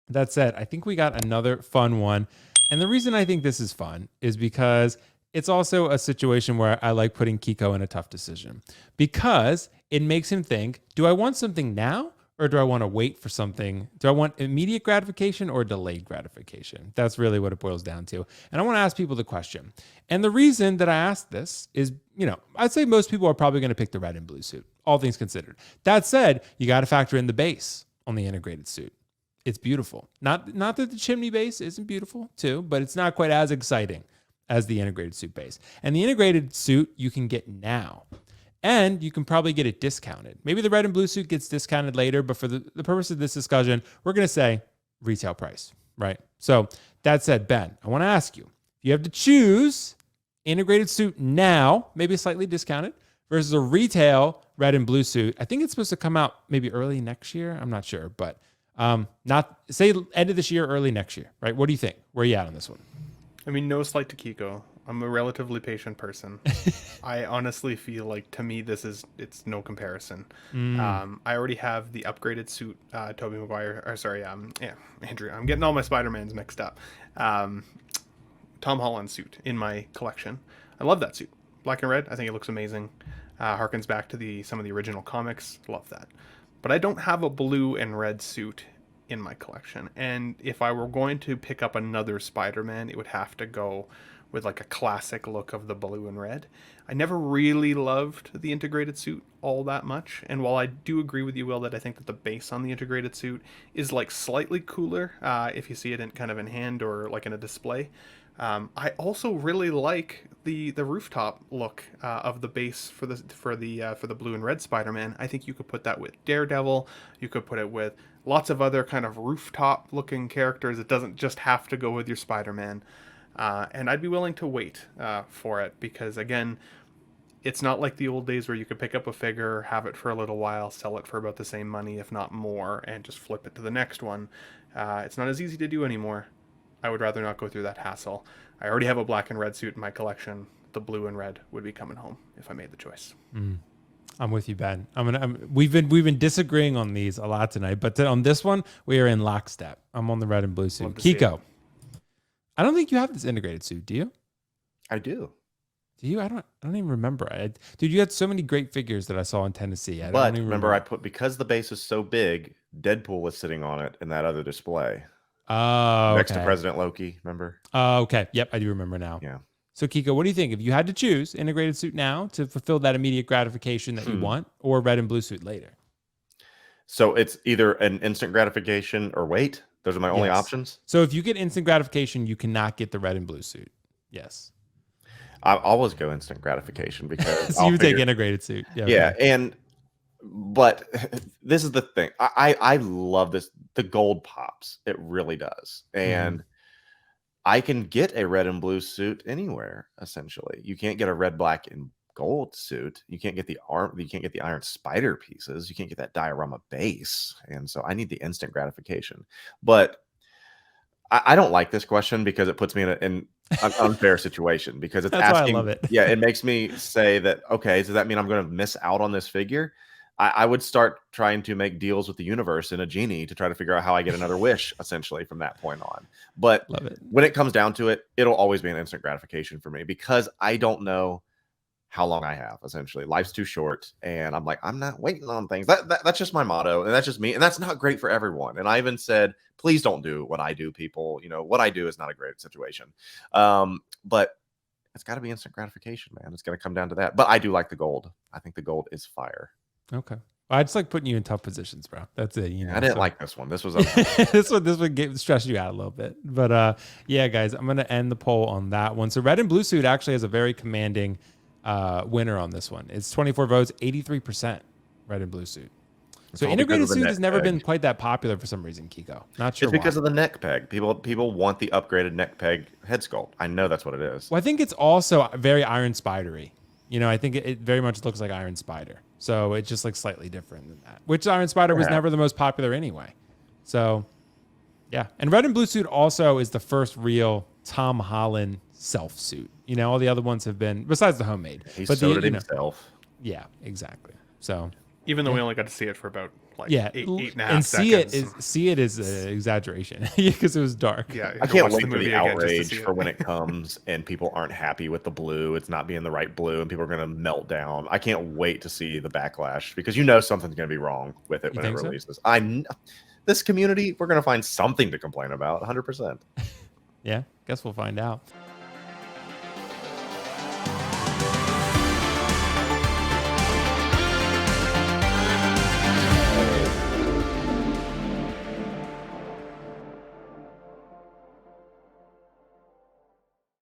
That said, I think we got another fun one. And the reason I think this is fun is because it's also a situation where I like putting Kiko in a tough decision because it makes him think, do I want something now or do I want to wait for something? Do I want immediate gratification or delayed gratification? That's really what it boils down to. And I want to ask people the question. And the reason that I asked this is, I'd say most people are probably going to pick the red and blue suit, all things considered. That said, you got to factor in the base on the integrated suit. It's beautiful. Not that the chimney base isn't beautiful too, but it's not quite as exciting as the integrated suit base. And the integrated suit you can get now. And you can probably get it discounted. Maybe the red and blue suit gets discounted later, but for the purpose of this discussion, we're going to say retail price, right? So that said, Ben, I want to ask you, if you have to choose integrated suit now, maybe slightly discounted, versus a retail red and blue suit, I think it's supposed to come out maybe early next year. I'm not sure, but not say end of this year, early next year, right? What do you think? Where are you at on this one? I mean, no slight to Kiko. I'm a relatively patient person. I honestly feel like to me it's no comparison. I already have the upgraded suit, Tobey Maguire, or sorry, Andrew. I'm getting all my Spider-Mans mixed up. Tom Holland suit in my collection. I love that suit, black and red. I think it looks amazing. Harkens back to some of the original comics. Love that. But I don't have a blue and red suit in my collection. And if I were going to pick up another Spider-Man, it would have to go with like a classic look of the blue and red. I never really loved the integrated suit all that much. And while I do agree with you, Will, that I think that the base on the integrated suit is like slightly cooler if you see it in kind of in hand or like in a display. I also really like the rooftop look of the base for the blue and red Spider-Man. I think you could put that with Daredevil. You could put it with lots of other kind of rooftop looking characters. It doesn't just have to go with your Spider-Man. And I'd be willing to wait for it because, again, it's not like the old days where you could pick up a figure, have it for a little while, sell it for about the same money, if not more, and just flip it to the next one. It's not as easy to do anymore. I would rather not go through that hassle. I already have a black and red suit in my collection. The blue and red would be coming home if I made the choice. I'm with you, Ben. We've been disagreeing on these a lot tonight, but on this one, we are in lockstep. I'm on the red and blue suit. Kiko, I don't think you have this integrated suit, do you? I do. Do you? I don't even remember. Dude, you had so many great figures that I saw in Tennessee. I but don't even remember, I put because the base is so big, Deadpool was sitting on it in that other display. Oh, next to President Loki. Remember? Oh, okay. Yep, I do remember now. Yeah. So, Kiko, what do you think? If you had to choose integrated suit now to fulfill that immediate gratification that you want, or red and blue suit later? So it's either an instant gratification or wait. Those are my only options. So if you get instant gratification, you cannot get the red and blue suit. Yes. I always go instant gratification because so you take integrated suit. Yeah. Okay. But this is the thing. I love this. The gold pops. It really does. And I can get a red and blue suit anywhere, essentially. You can't get a red, black, and gold suit. You can't get the Iron Spider pieces. You can't get that diorama base. And so I need the instant gratification. But I don't like this question because it puts me in an unfair situation because it's That's asking. Why I love it. Yeah, it makes me say that, okay, does that mean I'm going to miss out on this figure? I would start trying to make deals with the universe and a genie to try to figure out how I get another wish, essentially, from that point on. But when it comes down to it, it'll always be an instant gratification for me because I don't know how long I have, essentially. Life's too short, and I'm like, I'm not waiting on things. That's just my motto, and that's just me, and that's not great for everyone. And I even said, please don't do what I do, people. You know, what I do is not a great situation. But it's got to be instant gratification, man. It's going to come down to that. But I do like the gold. I think the gold is fire. Okay. I just like putting you in tough positions, bro. That's it. You know, I didn't like this one. This was this one stressed you out a little bit. But yeah, guys, I'm gonna end the poll on that one. So red and blue suit actually has a very commanding winner on this one. It's 24 votes, 83% red and blue suit. So integrated suit has never been quite that popular for some reason, Kiko. Not sure. It's because of the neck peg. People want the upgraded neck peg head sculpt. I know that's what it is. Well, I think it's also very Iron Spider-y. You know, I think it very much looks like Iron Spider. So it's just like slightly different than that. Which Iron Spider was never the most popular anyway. So yeah. And red and blue suit also is the first real Tom Holland self suit. You know, all the other ones have been besides the homemade. He sewed it himself. Yeah, exactly. So even though we only got to see it for about like Yeah, eight and a half and seconds. see it is an exaggeration because it was dark. Yeah, you I have to can't watch wait for movie the again just to outrage see for it. when it comes and people aren't happy with the blue. It's not being the right blue, and people are going to melt down. I can't wait to see the backlash because something's going to be wrong with it You when it think so? releases. This community, we're going to find something to complain about. 100%. Yeah, guess we'll find out.